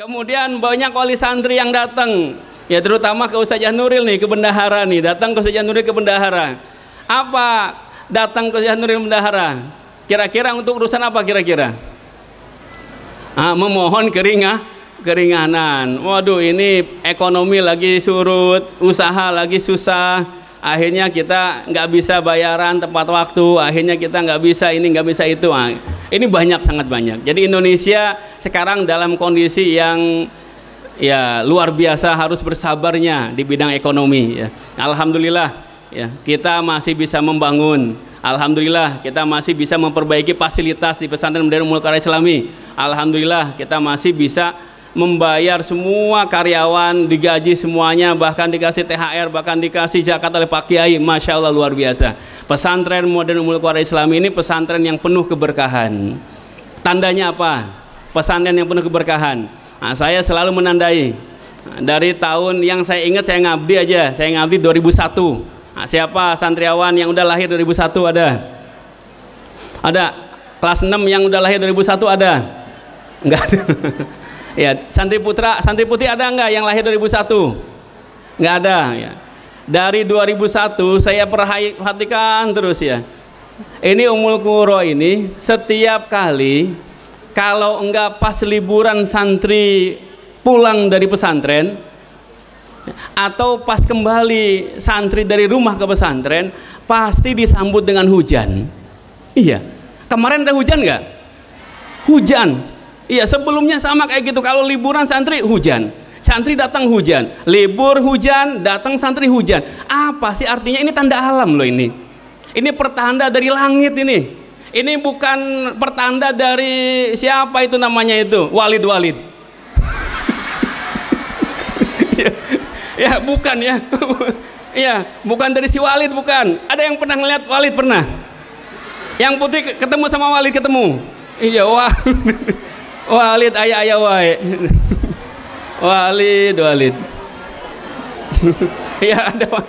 Kemudian banyak wali santri yang datang, ya terutama ke Ustaz Nuril nih, ke bendahara nih, datang ke Ustaz Nuril ke bendahara. Apa datang ke Ustaz Nuril bendahara? Kira-kira untuk urusan apa kira-kira? Memohon keringanan. Waduh, ini ekonomi lagi surut, usaha lagi susah. Akhirnya kita nggak bisa bayaran tepat waktu, akhirnya kita nggak bisa ini, nggak bisa itu. Ini banyak, sangat banyak. Jadi Indonesia sekarang dalam kondisi yang ya luar biasa, harus bersabarnya di bidang ekonomi. Ya. Alhamdulillah, ya kita masih bisa membangun. Alhamdulillah kita masih bisa memperbaiki fasilitas di pesantren Modern Ummul Qura Islami. Alhamdulillah kita masih bisa membayar semua karyawan, digaji semuanya, bahkan dikasih THR, bahkan dikasih zakat oleh Pak Kiai. Masya Allah, luar biasa. Pesantren Modern Ummul Qura Islami ini pesantren yang penuh keberkahan. Tandanya apa? Pesantren yang penuh keberkahan. Saya selalu menandai. Dari tahun yang saya ingat, saya ngabdi aja, saya ngabdi 2001. Siapa santriawan yang udah lahir 2001 ada? Ada. Kelas 6 yang udah lahir 2001 ada? Enggak ada. Ya, santri putra, santri putih ada enggak yang lahir 2001? Enggak ada, ya. Dari 2001 saya perhatikan terus ya. Ini Ummul Qura ini setiap kali kalau enggak pas liburan santri pulang dari pesantren atau pas kembali santri dari rumah ke pesantren, pasti disambut dengan hujan. Iya. Kemarin ada hujan enggak? Hujan. Iya, sebelumnya sama kayak gitu. Kalau liburan santri hujan, santri datang hujan, libur hujan, datang santri hujan. Apa sih artinya? Ini tanda alam loh ini. Ini pertanda dari langit ini. Ini bukan pertanda dari siapa itu namanya itu, Walid. Ya bukan ya. Ya bukan dari si Walid, bukan. Ada yang pernah ngeliat Walid? Pernah? Yang putih ketemu sama Walid, ketemu? Iya, wah. Walid ayah wae. Walid. Ya ada.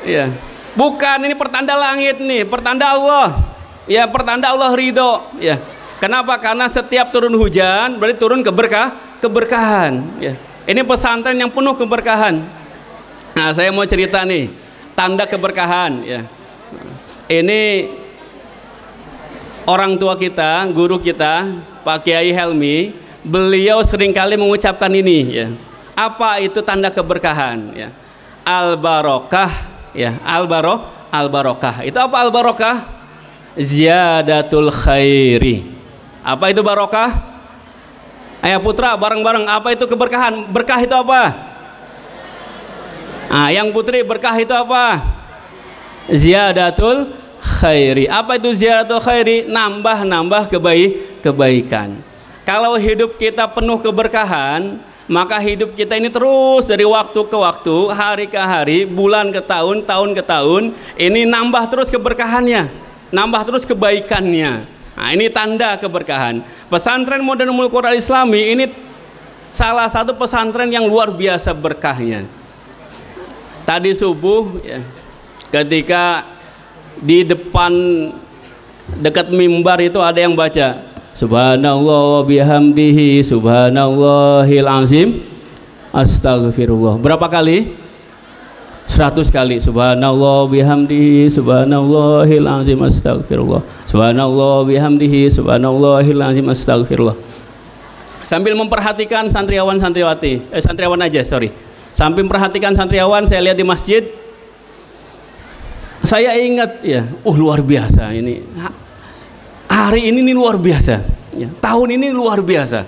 Ya. Bukan, ini pertanda langit nih, pertanda Allah. Ya, pertanda Allah ridho. Ya. Kenapa? Karena setiap turun hujan berarti turun keberkahan. Ya. Ini pesantren yang penuh keberkahan. Nah, saya mau cerita nih, tanda keberkahan. Ya. Ini orang tua kita, guru kita, Pak Kiai Helmi, beliau seringkali mengucapkan ini ya. Apa itu tanda keberkahan ya? Al-barokah ya, al-barokah. Itu apa al-barokah? Ziyadatul khairi. Apa itu barokah? Ayah putra bareng-bareng, apa itu keberkahan? Berkah itu apa? Yang putri, berkah itu apa? Ziyadatul khairi. Apa itu ziyadatul khairi? Nambah kebaikan. Kalau hidup kita penuh keberkahan, maka hidup kita ini terus dari waktu ke waktu, hari ke hari, bulan ke tahun, tahun ke tahun, ini nambah terus keberkahannya, nambah terus kebaikannya. Nah, ini tanda keberkahan. Pesantren Modern Ummul Qura Islami ini salah satu pesantren yang luar biasa berkahnya. Tadi subuh ya, ketika di depan dekat mimbar itu ada yang baca Subhanallah wa bihamdihi subhanallahil azim astaghfirullah. Berapa kali? 100 kali. Subhanallah bihamdihi subhanallahil azim astaghfirullah. Subhanallah bihamdihi subhanallahil azim astaghfirullah. Sambil memperhatikan santriawan santriwati, santriawan aja, sorry. Sambil memperhatikan santriawan, saya lihat di masjid. Saya ingat ya, luar biasa ini. Hari ini luar biasa ya. Tahun ini luar biasa.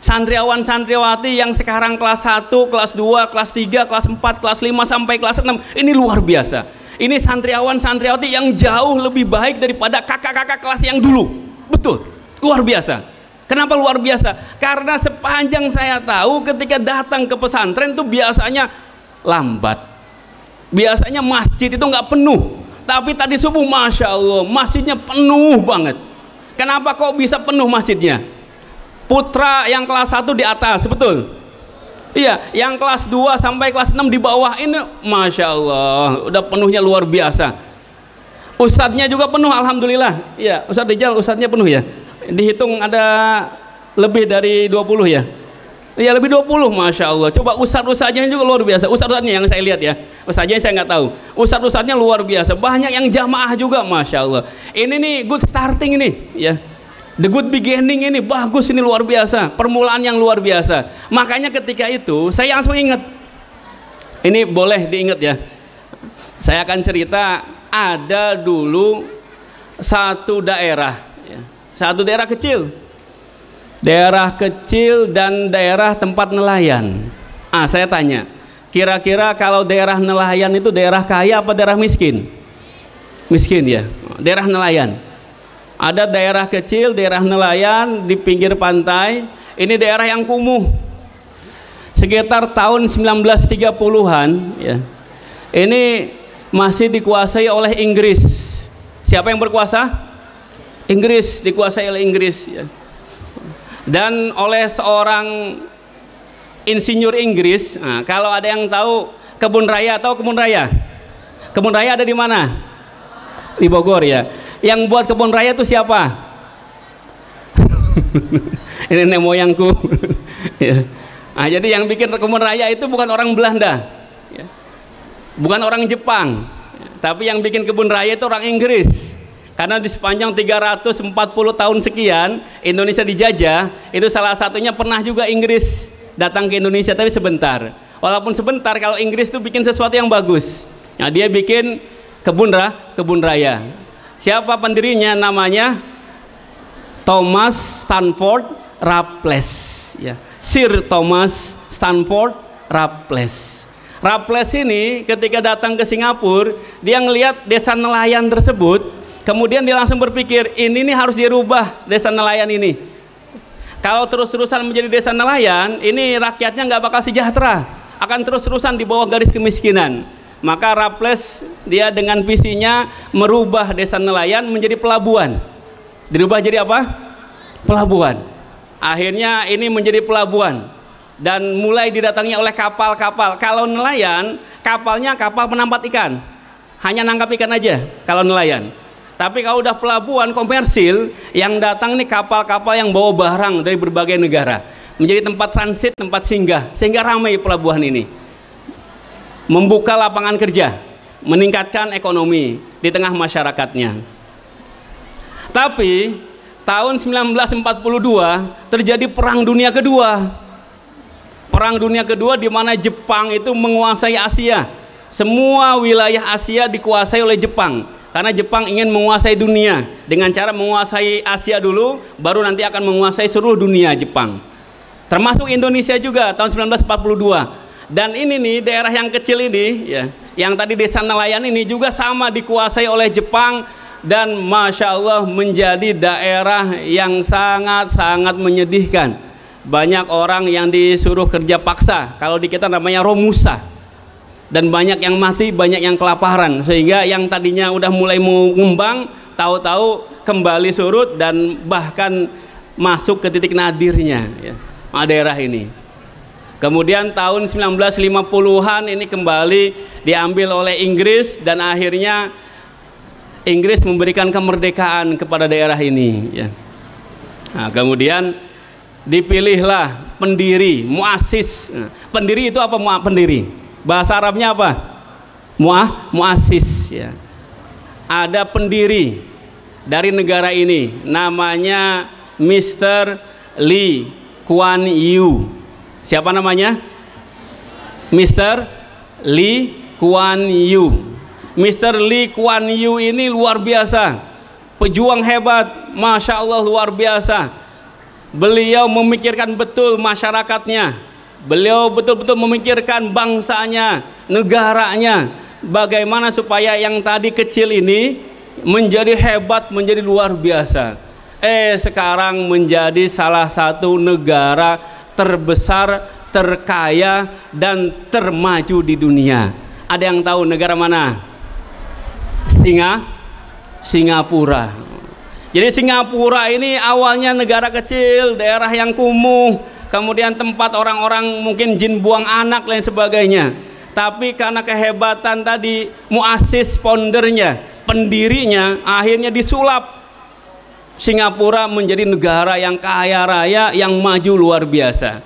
Santriawan santriwati yang sekarang kelas 1, kelas 2, kelas 3, kelas 4, kelas 5 sampai kelas 6, ini luar biasa. Ini santriawan santriwati yang jauh lebih baik daripada kakak-kakak kelas yang dulu. Betul, luar biasa. Kenapa luar biasa? Karena sepanjang saya tahu ketika datang ke pesantren itu biasanya lambat. Biasanya masjid itu nggak penuh. Tapi tadi subuh Masya Allah masjidnya penuh banget. Kenapa kok bisa penuh masjidnya? Putra yang kelas 1 di atas, betul? Iya, yang kelas 2 sampai kelas 6 di bawah ini Masya Allah udah penuhnya luar biasa. Ustadznya juga penuh, alhamdulillah. Iya, Ustadz Rijal, ustadznya penuh ya. Dihitung ada lebih dari 20 ya. Ya lebih 20, Masya Allah. Coba ustadz-ustadznya juga luar biasa. Ustadz-ustadznya yang saya lihat ya, ustadznya saya nggak tahu. Ustadz-ustadznya luar biasa. Banyak yang jamaah juga, Masya Allah. Ini nih good starting ini, ya. The good beginning ini bagus, ini luar biasa. Permulaan yang luar biasa. Makanya ketika itu saya langsung ingat. Ini boleh diingat ya. Saya akan cerita, ada dulu satu daerah, ya. Satu daerah kecil. Daerah kecil dan daerah tempat nelayan. Saya tanya, kira-kira kalau daerah nelayan itu daerah kaya apa daerah miskin? Miskin ya, daerah nelayan. Ada daerah kecil, daerah nelayan di pinggir pantai. Ini daerah yang kumuh. Sekitar tahun 1930-an ya. Ini masih dikuasai oleh Inggris. Siapa yang berkuasa? Inggris, dikuasai oleh Inggris ya. Dan oleh seorang insinyur Inggris. Kalau ada yang tahu Kebun Raya, tahu Kebun Raya? Kebun Raya ada di mana? Di Bogor ya. Yang buat Kebun Raya itu siapa? Ini nenek moyangku. Ya. Jadi yang bikin Kebun Raya itu bukan orang Belanda, ya. Bukan orang Jepang, ya. Tapi yang bikin Kebun Raya itu orang Inggris. Karena di sepanjang 340 tahun sekian Indonesia dijajah, itu salah satunya pernah juga Inggris datang ke Indonesia, tapi sebentar. Walaupun sebentar, kalau Inggris itu bikin sesuatu yang bagus. Nah, dia bikin kebun raya. Siapa pendirinya? Namanya Thomas Stamford Raffles, ya. Sir Thomas Stamford Raffles. Raffles ini ketika datang ke Singapura, dia ngelihat desa nelayan tersebut. Kemudian dia langsung berpikir, ini nih harus dirubah desa nelayan ini. Kalau terus-terusan menjadi desa nelayan, ini rakyatnya nggak bakal sejahtera, akan terus-terusan di bawah garis kemiskinan. Maka Raffles dia dengan visinya merubah desa nelayan menjadi pelabuhan. Dirubah jadi apa? Pelabuhan. Akhirnya ini menjadi pelabuhan dan mulai didatangi oleh kapal-kapal. Kalau nelayan, kapalnya kapal penambat ikan, hanya nangkap ikan aja kalau nelayan. Tapi kalau udah pelabuhan komersil, yang datang nih kapal-kapal yang bawa barang dari berbagai negara, menjadi tempat transit, tempat singgah, sehingga ramai pelabuhan ini. Membuka lapangan kerja, meningkatkan ekonomi di tengah masyarakatnya. Tapi tahun 1942 terjadi Perang Dunia Kedua. Perang Dunia Kedua di mana Jepang itu menguasai Asia. Semua wilayah Asia dikuasai oleh Jepang. Karena Jepang ingin menguasai dunia dengan cara menguasai Asia dulu, baru nanti akan menguasai seluruh dunia Jepang. Termasuk Indonesia juga tahun 1942. Dan ini nih daerah yang kecil ini ya, yang tadi desa nelayan ini juga sama dikuasai oleh Jepang dan Masya Allah menjadi daerah yang sangat-sangat menyedihkan. Banyak orang yang disuruh kerja paksa, kalau di kita namanya romusa. Dan banyak yang mati, banyak yang kelaparan, sehingga yang tadinya udah mulai mengembang tahu-tahu kembali surut dan bahkan masuk ke titik nadirnya ya, daerah ini. Kemudian tahun 1950-an ini kembali diambil oleh Inggris dan akhirnya Inggris memberikan kemerdekaan kepada daerah ini ya. Nah, kemudian dipilihlah pendiri, muassis. Pendiri itu apa? Pendiri bahasa Arabnya apa? Muassis ya. Ada pendiri dari negara ini namanya Mr. Lee Kuan Yew. Siapa namanya? Mr. Lee Kuan Yew. Mr. Lee Kuan Yew ini luar biasa, pejuang hebat, Masya Allah luar biasa. Beliau memikirkan betul masyarakatnya. Beliau betul-betul memikirkan bangsanya, negaranya, bagaimana supaya yang tadi kecil ini menjadi hebat, menjadi luar biasa. Sekarang menjadi salah satu negara terbesar, terkaya, dan termaju di dunia. Ada yang tahu negara mana? Singapura. Jadi Singapura ini awalnya negara kecil, daerah yang kumuh, kemudian tempat orang-orang mungkin jin buang anak lain sebagainya. Tapi karena kehebatan tadi muassis, foundernya, pendirinya, akhirnya disulap. Singapura menjadi negara yang kaya raya, yang maju luar biasa.